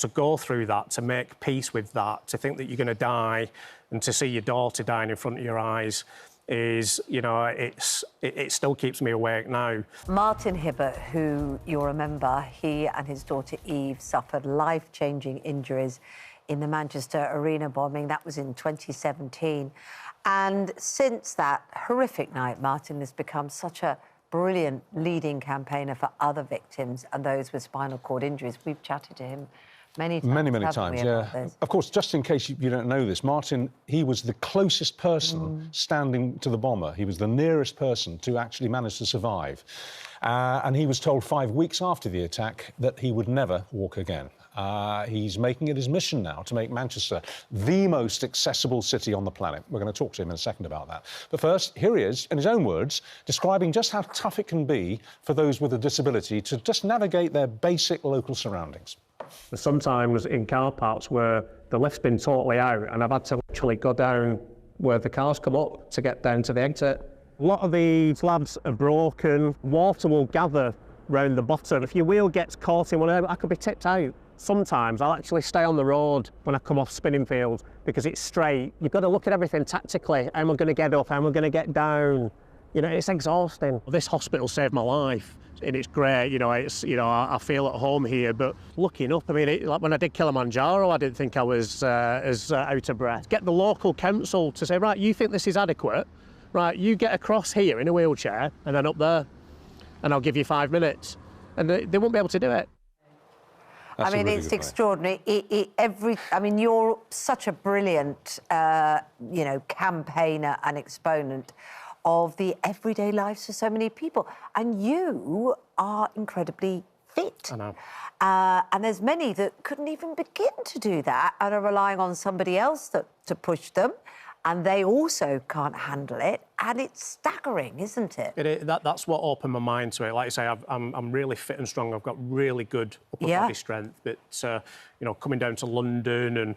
to go through that, to make peace with that, to think that you're going to die and to see your daughter dying in front of your eyes is, you know, it still keeps me awake now. Martin Hibbert, who you'll remember, he and his daughter Eve suffered life-changing injuries in the Manchester Arena bombing. That was in 2017. And since that horrific night, Martin has become such a brilliant leading campaigner for other victims and those with spinal cord injuries. We've chatted to him many times. Many times, yeah. Of course, just in case you don't know this, Martin, he was the closest person standing to the bomber. He was the nearest person to actually manage to survive. And he was told 5 weeks after the attack that he would never walk again. He's making it his mission now to make Manchester the most accessible city on the planet. We're going to talk to him in a second about that. But first, here he is, in his own words, describing just how tough it can be for those with a disability to just navigate their basic local surroundings. Sometimes in car parks where the lift's been totally out and I've had to literally go down where the cars come up to get down to the exit. A lot of the slabs are broken, water will gather round the bottom. If your wheel gets caught in whatever, I could be tipped out. Sometimes I'll actually stay on the road when I come off spinning field because it's straight. You've got to look at everything tactically. How am I going to get up? How am I going to get down? You know, it's exhausting. This hospital saved my life and it's great. You know, I feel at home here, but looking up, I mean, like when I did Kilimanjaro, I didn't think I was as out of breath. Get the local council to say, right, you think this is adequate? Right, you get across here in a wheelchair and then up there and I'll give you 5 minutes. And they won't be able to do it. I mean, it's extraordinary. I mean, you're such a brilliant, you know, campaigner and exponent of the everyday lives of so many people. And you are incredibly fit. I know. And there's many that couldn't even begin to do that and are relying on somebody else to push them. And they also can't handle it, and it's staggering, isn't it? That's what opened my mind to it. Like I say, I'm really fit and strong. I've got really good upper body strength. But you know, coming down to London, and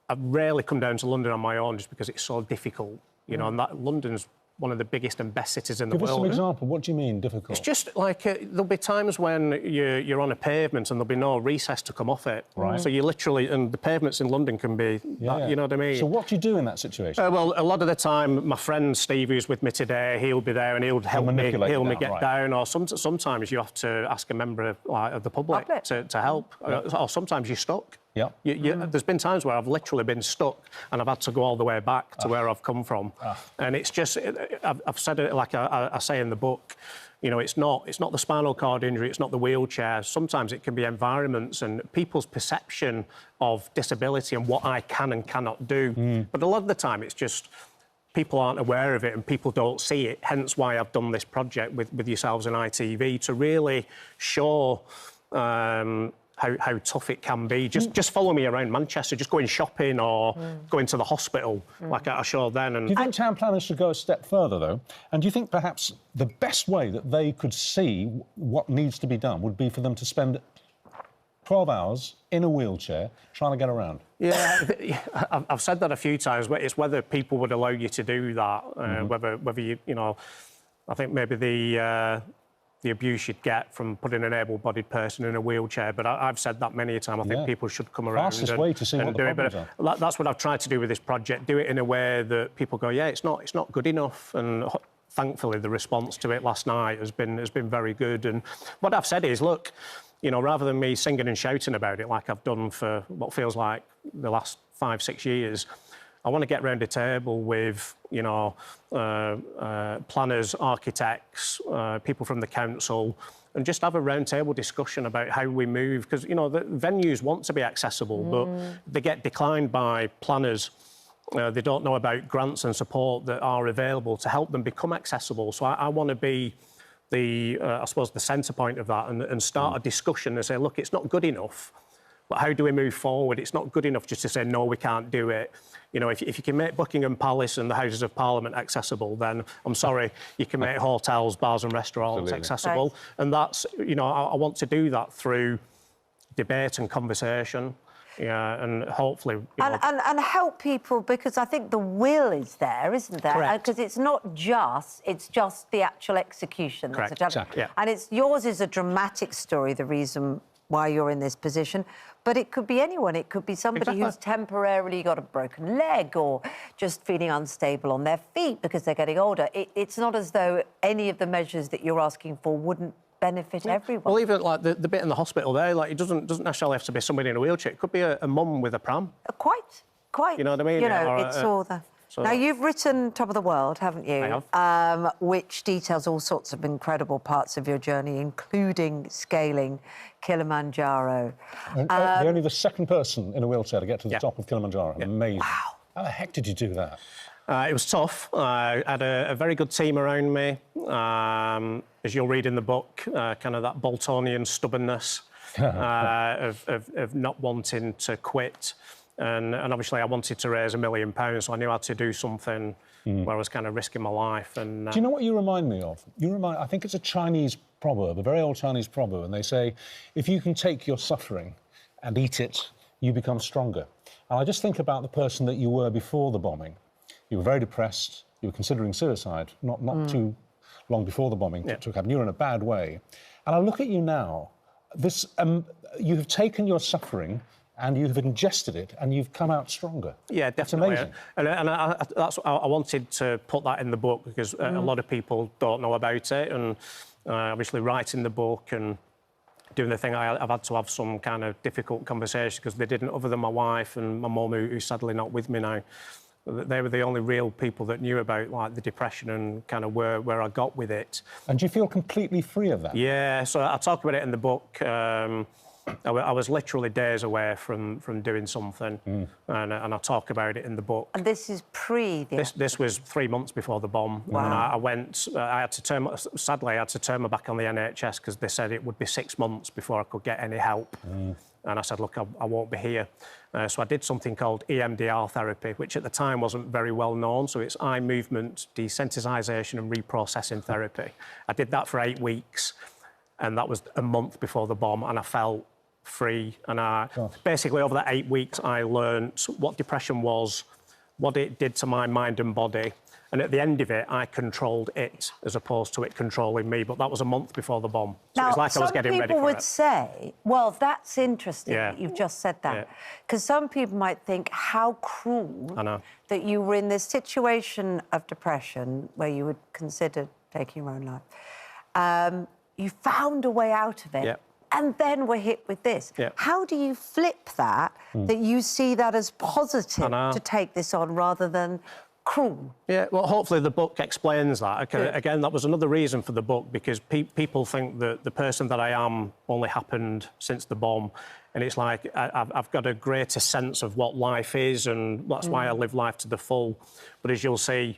I've rarely come down to London on my own just because it's so difficult. You know, and that London's one of the biggest and best cities in the world. Give us some example. What do you mean, difficult? It's just like there'll be times when you're on a pavement and there'll be no recess to come off it. Right. So you literally, and the pavements in London can be, you know what I mean? So what do you do in that situation? Well, a lot of the time, my friend Steve, who's with me today, he'll be there and he'll help me get down. Or sometimes you have to ask a member of the public to help. Or sometimes you're stuck. Yeah. There's been times where I've literally been stuck and I've had to go all the way back to where I've come from. And it's just, I've said it like I say in the book, you know, it's not the spinal cord injury, it's not the wheelchair. Sometimes it can be environments and people's perception of disability and what I can and cannot do. But a lot of the time it's just people aren't aware of it and people don't see it, hence why I've done this project with yourselves and ITV to really show how tough it can be. Just follow me around Manchester, just going shopping or going to the hospital, like I showed then. And do you think town planners should go a step further, though? And do you think perhaps the best way that they could see what needs to be done would be for them to spend 12 hours in a wheelchair trying to get around? Yeah, I've said that a few times, but it's whether people would allow you to do that, whether you know, I think maybe the abuse you'd get from putting an able-bodied person in a wheelchair. But I've said that many a time. I think people should come around Fastest way to see what the problems are. That's what I've tried to do with this project, do it in a way that people go, yeah, it's not good enough. And thankfully, the response to it last night has been very good. And what I've said is, look, you know, rather than me singing and shouting about it like I've done for what feels like the last 5-6 years, I want to get round a table with, you know, planners, architects, people from the council, and just have a round-table discussion about how we move. Because, you know, the venues want to be accessible, but they get declined by planners. They don't know about grants and support that are available to help them become accessible. So I want to be I suppose, the centre point of that and start a discussion and say, look, it's not good enough, but how do we move forward? It's not good enough just to say, no, we can't do it. You know, if you can make Buckingham Palace and the Houses of Parliament accessible, then I'm sorry, you can make hotels, bars and restaurants accessible. Right. And that's, you know, I want to do that through debate and conversation. Yeah, and hopefully... And help people, because I think the will is there, isn't there? Correct. Because it's not just, it's just the actual execution. Correct, that's exactly. Yeah. And yours is a dramatic story, the reason why you're in this position. But it could be anyone. It could be somebody who's temporarily got a broken leg or just feeling unstable on their feet because they're getting older. It's not as though any of the measures that you're asking for wouldn't benefit everyone. Well, even like the bit in the hospital there, like it doesn't necessarily have to be somebody in a wheelchair. It could be a mum with a pram. Quite. You know what I mean? You know, Or it's all the... Now, you've written Top of the World, haven't you? I have. Which details all sorts of incredible parts of your journey, including scaling Kilimanjaro. You're only the second person in a wheelchair to get to the top of Kilimanjaro. Amazing. Wow. How the heck did you do that? It was tough. I had a very good team around me. As you'll read in the book, kind of that Boltonian stubbornness of not wanting to quit. And obviously I wanted to raise £1 million, so I knew I had to do something where I was kind of risking my life. And do you know what you remind me of? I think it's a Chinese proverb, a very old Chinese proverb, and they say, if you can take your suffering and eat it, you become stronger. And I just think about the person that you were before the bombing. You were very depressed, you were considering suicide, not too long before the bombing took up, and you were in a bad way. And I look at you now, you have taken your suffering and you've ingested it, and you've come out stronger. Yeah, definitely. It's amazing. And I wanted to put that in the book because a lot of people don't know about it, and obviously writing the book and doing the thing, I've had to have some kind of difficult conversations because they didn't, other than my wife and my mum, who's sadly not with me now. They were the only real people that knew about like the depression and kind of where I got with it. And do you feel completely free of that? Yeah, so I talk about it in the book. I was literally days away from doing something, and I talk about it in the book. And this is This was 3 months before the bomb. Wow. And I had to sadly, I had to turn my back on the NHS because they said it would be 6 months before I could get any help. And I said, look, I won't be here. So I did something called EMDR therapy, which at the time wasn't very well known. So it's eye movement desensitisation and reprocessing therapy. I did that for 8 weeks, and that was a month before the bomb, and I felt free. And basically over that 8 weeks, I learned what depression was, what it did to my mind and body. And at the end of it, I controlled it as opposed to it controlling me. But that was a month before the bomb. So now, it was like I was getting ready for it. some people would say, well, that's interesting that you've just said that. Because some people might think, how cruel that you were in this situation of depression where you would consider taking your own life. You found a way out of it. And then we're hit with this. How do you flip that, that you see that as positive to take this on rather than cruel? Yeah, well, hopefully the book explains that. Again, that was another reason for the book, because people think that the person that I am only happened since the bomb. And it's like I've got a greater sense of what life is, and that's why I live life to the full. But as you'll see,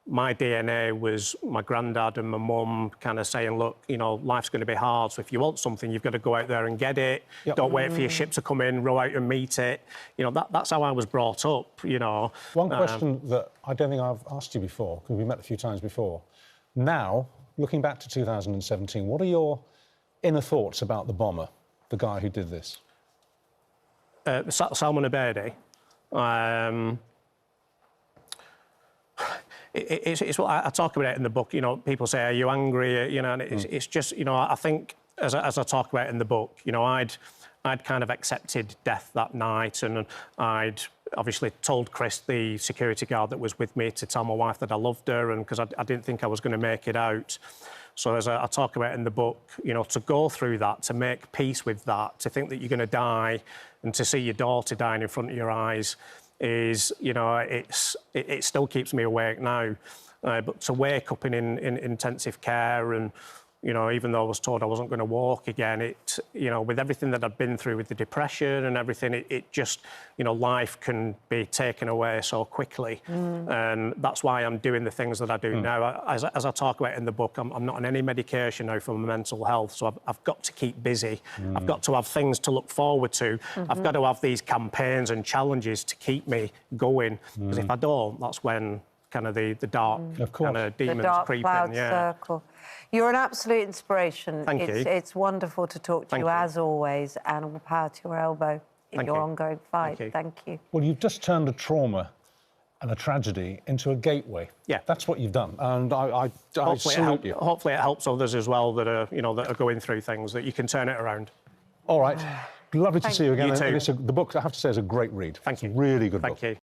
my DNA was my granddad and my mum kind of saying, look, you know, life's going to be hard, so if you want something, you've got to go out there and get it. Don't wait for your ship to come in, row out and meet it. You know, that's how I was brought up, you know. One question that I don't think I've asked you before, because we met a few times before. Now, looking back to 2017, what are your inner thoughts about the bomber, the guy who did this? Salman Abedi. It's what I talk about it in the book. You know, people say, "Are you angry?" You know, and it's just, you know, I think as I talk about it in the book, you know, I'd kind of accepted death that night, and I'd obviously told Chris, the security guard that was with me, to tell my wife that I loved her, and because I didn't think I was going to make it out. So as I talk about it in the book, you know, to go through that, to make peace with that, to think that you're going to die, and to see your daughter dying in front of your eyes, is, you know, it still keeps me awake now. But to wake up in intensive care, and, you know, even though I was told I wasn't going to walk again, you know, with everything that I've been through with the depression and everything, it just, you know, life can be taken away so quickly. And that's why I'm doing the things that I do now. As I talk about in the book, I'm not on any medication now for my mental health, so I've got to keep busy. I've got to have things to look forward to. I've got to have these campaigns and challenges to keep me going, because if I don't, that's when kind of the dark kind of demons creep in. Circle. You're an absolute inspiration. Thank you. It's wonderful to talk to you, as always, and all power to your elbow in your ongoing fight. Thank you. Well, you've just turned a trauma and a tragedy into a gateway. That's what you've done, and I salute you. Hopefully it helps others as well that are, you know, that are going through things, that you can turn it around. All right. Lovely to see you again. You too. And the book, I have to say, is a great read. Thank you. Really good book. Thank you.